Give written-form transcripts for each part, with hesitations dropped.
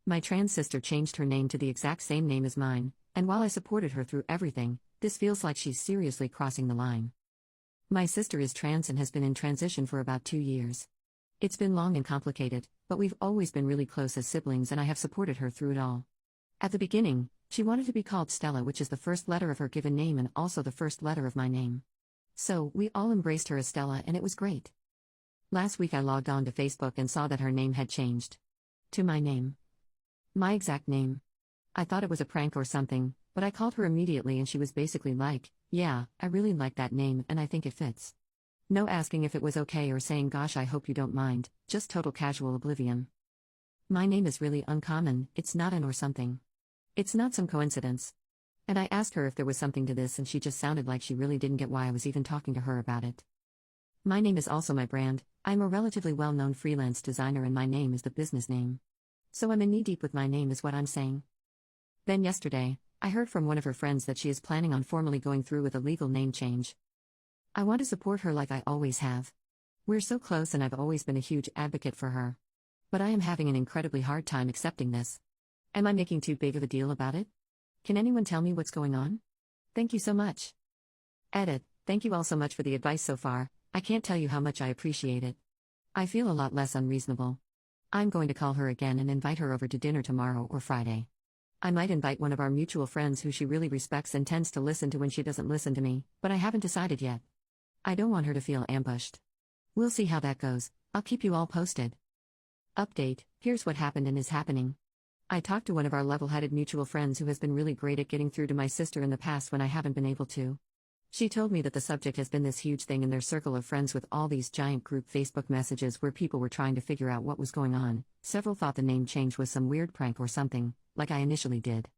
My trans sister changed her name to the exact same name as mine, and while I supported her through everything, this feels like she's seriously crossing the line. My sister is trans and has been in transition for about 2 years. It's been long and complicated, but we've always been really close as siblings and I have supported her through it all. At the beginning, she wanted to be called Stella, which is the first letter of her given name and also the first letter of my name. So, we all embraced her as Stella and it was great. Last week I logged on to Facebook and saw that her name had changed. To my name. My exact name. I thought it was a prank or something, but I called her immediately and she was basically like, yeah, I really like that name and I think it fits. No asking if it was okay or saying gosh I hope you don't mind, just total casual oblivion. My name is really uncommon, it's not an or something. It's not some coincidence. And I asked her if there was something to this and she just sounded like she really didn't get why I was even talking to her about it. My name is also my brand. I'm a relatively well-known freelance designer and my name is the business name. So I'm in knee-deep with my name is what I'm saying. Then yesterday, I heard from one of her friends that she is planning on formally going through with a legal name change. I want to support her like I always have. We're so close and I've always been a huge advocate for her. But I am having an incredibly hard time accepting this. Am I making too big of a deal about it? Can anyone tell me what's going on? Thank you so much. Edit, thank you all so much for the advice so far, I can't tell you how much I appreciate it. I feel a lot less unreasonable. I'm going to call her again and invite her over to dinner tomorrow or Friday. I might invite one of our mutual friends who she really respects and tends to listen to when she doesn't listen to me, but I haven't decided yet. I don't want her to feel ambushed. We'll see how that goes, I'll keep you all posted. Update, here's what happened and is happening. I talked to one of our level-headed mutual friends who has been really great at getting through to my sister in the past when I haven't been able to. She told me that the subject has been this huge thing in their circle of friends with all these giant group Facebook messages where people were trying to figure out what was going on. Several thought the name change was some weird prank or something, like I initially did.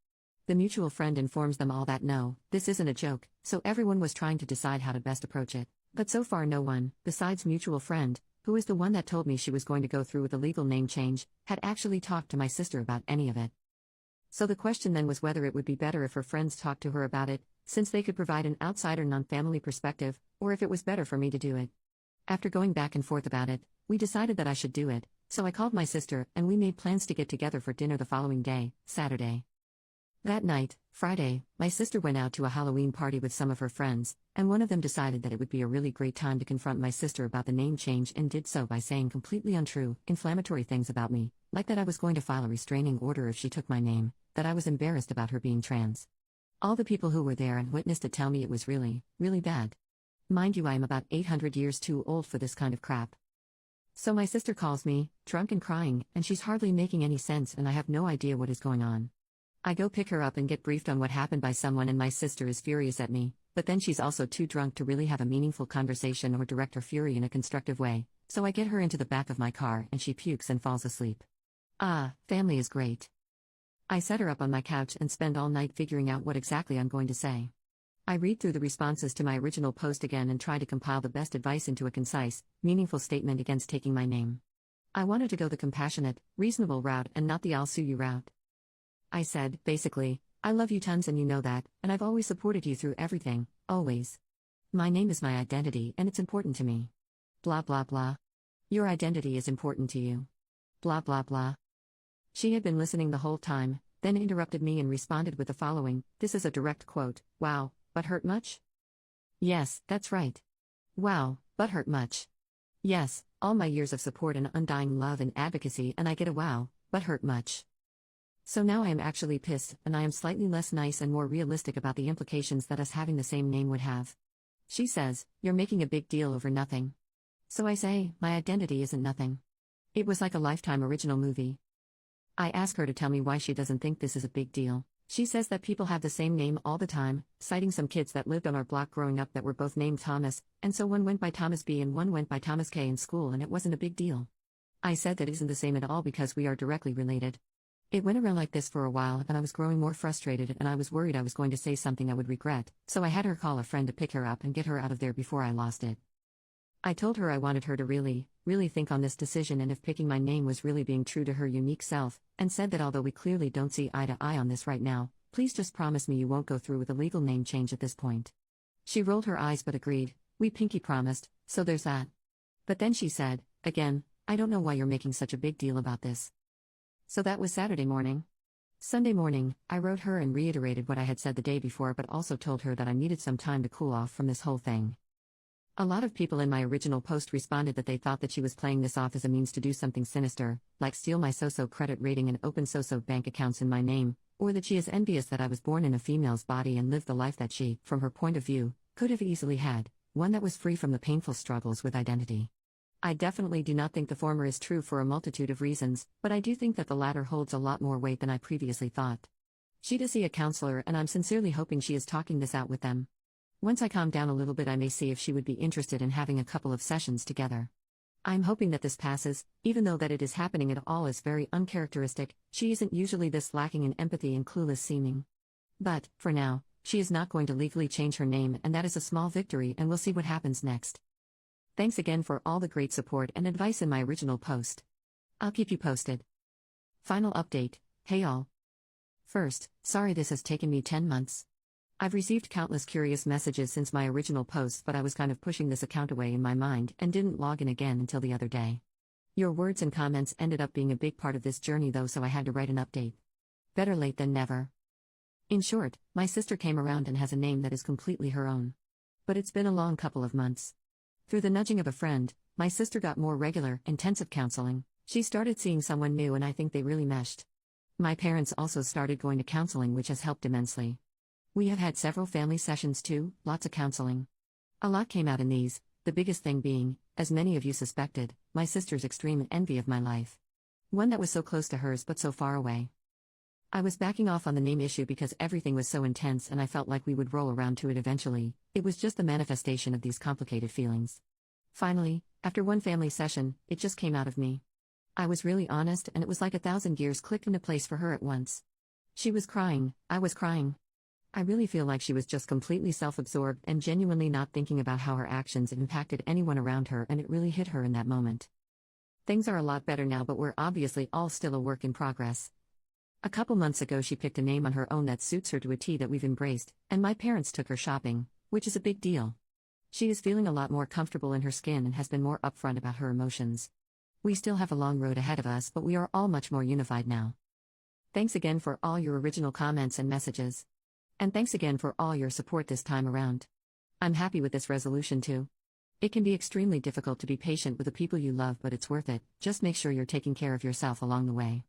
The mutual friend informs them all that no, this isn't a joke, so everyone was trying to decide how to best approach it. But so far no one, besides mutual friend, who is the one that told me she was going to go through with a legal name change, had actually talked to my sister about any of it. So the question then was whether it would be better if her friends talked to her about it, since they could provide an outsider non-family perspective, or if it was better for me to do it. After going back and forth about it, we decided that I should do it, so I called my sister and we made plans to get together for dinner the following day, Saturday. That night, Friday, my sister went out to a Halloween party with some of her friends, and one of them decided that it would be a really great time to confront my sister about the name change and did so by saying completely untrue, inflammatory things about me, like that I was going to file a restraining order if she took my name, that I was embarrassed about her being trans. All the people who were there and witnessed it tell me it was really, really bad. Mind you, I am about 800 years too old for this kind of crap. So my sister calls me, drunk and crying, and she's hardly making any sense and I have no idea what is going on. I go pick her up and get briefed on what happened by someone and my sister is furious at me, but then she's also too drunk to really have a meaningful conversation or direct her fury in a constructive way, so I get her into the back of my car and she pukes and falls asleep. Family is great. I set her up on my couch and spend all night figuring out what exactly I'm going to say. I read through the responses to my original post again and try to compile the best advice into a concise, meaningful statement against taking my name. I wanted to go the compassionate, reasonable route and not the I'll sue you route. I said, basically, I love you tons and you know that, and I've always supported you through everything, always. My name is my identity and it's important to me. Blah blah blah. Your identity is important to you. Blah blah blah. She had been listening the whole time, then interrupted me and responded with the following, this is a direct quote, wow, but hurt much? Yes, that's right. Wow, but hurt much. Yes, all my years of support and undying love and advocacy and I get a wow, but hurt much. So now I am actually pissed and I am slightly less nice and more realistic about the implications that us having the same name would have. She says, you're making a big deal over nothing. So I say, my identity isn't nothing. It was like a Lifetime original movie. I ask her to tell me why she doesn't think this is a big deal. She says that people have the same name all the time, citing some kids that lived on our block growing up that were both named Thomas, and so one went by Thomas B and one went by Thomas K in school and it wasn't a big deal. I said that isn't the same at all because we are directly related. It went around like this for a while and I was growing more frustrated and I was worried I was going to say something I would regret, so I had her call a friend to pick her up and get her out of there before I lost it. I told her I wanted her to really think on this decision and if picking my name was really being true to her unique self, and said that although we clearly don't see eye to eye on this right now, please just promise me you won't go through with a legal name change at this point. She rolled her eyes but agreed, we pinky promised, so there's that. But then she said, again, I don't know why you're making such a big deal about this. So that was Saturday morning. Sunday morning, I wrote her and reiterated what I had said the day before, but also told her that I needed some time to cool off from this whole thing. A lot of people in my original post responded that they thought that she was playing this off as a means to do something sinister, like steal my so-so credit rating and open so-so bank accounts in my name, or that she is envious that I was born in a female's body and lived the life that she, from her point of view, could have easily had, one that was free from the painful struggles with identity. I definitely do not think the former is true for a multitude of reasons, but I do think that the latter holds a lot more weight than I previously thought. She does see a counselor, and I'm sincerely hoping she is talking this out with them. Once I calm down a little bit, I may see if she would be interested in having a couple of sessions together. I'm hoping that this passes, even though that it is happening at all is very uncharacteristic. She isn't usually this lacking in empathy and clueless seeming. But, for now, she is not going to legally change her name, and that is a small victory, and we'll see what happens next. Thanks again for all the great support and advice in my original post. I'll keep you posted. Final update. Hey all. First, sorry this has taken me 10 months. I've received countless curious messages since my original post, but I was kind of pushing this account away in my mind and didn't log in again until the other day. Your words and comments ended up being a big part of this journey though, so I had to write an update. Better late than never. In short, my sister came around and has a name that is completely her own. But it's been a long couple of months. Through the nudging of a friend, my sister got more regular, intensive counseling. She started seeing someone new, and I think they really meshed. My parents also started going to counseling, which has helped immensely. We have had several family sessions too, lots of counseling. A lot came out in these, the biggest thing being, as many of you suspected, my sister's extreme envy of my life. One that was so close to hers but so far away. I was backing off on the name issue because everything was so intense and I felt like we would roll around to it eventually. It was just the manifestation of these complicated feelings. Finally, after one family session, it just came out of me. I was really honest, and it was like 1,000 gears clicked into place for her at once. She was crying, I was crying. I really feel like she was just completely self-absorbed and genuinely not thinking about how her actions impacted anyone around her, and it really hit her in that moment. Things are a lot better now, but we're obviously all still a work in progress. A couple months ago she picked a name on her own that suits her to a T that we've embraced, and my parents took her shopping, which is a big deal. She is feeling a lot more comfortable in her skin and has been more upfront about her emotions. We still have a long road ahead of us, but we are all much more unified now. Thanks again for all your original comments and messages. And thanks again for all your support this time around. I'm happy with this resolution too. It can be extremely difficult to be patient with the people you love, but it's worth it. Just make sure you're taking care of yourself along the way.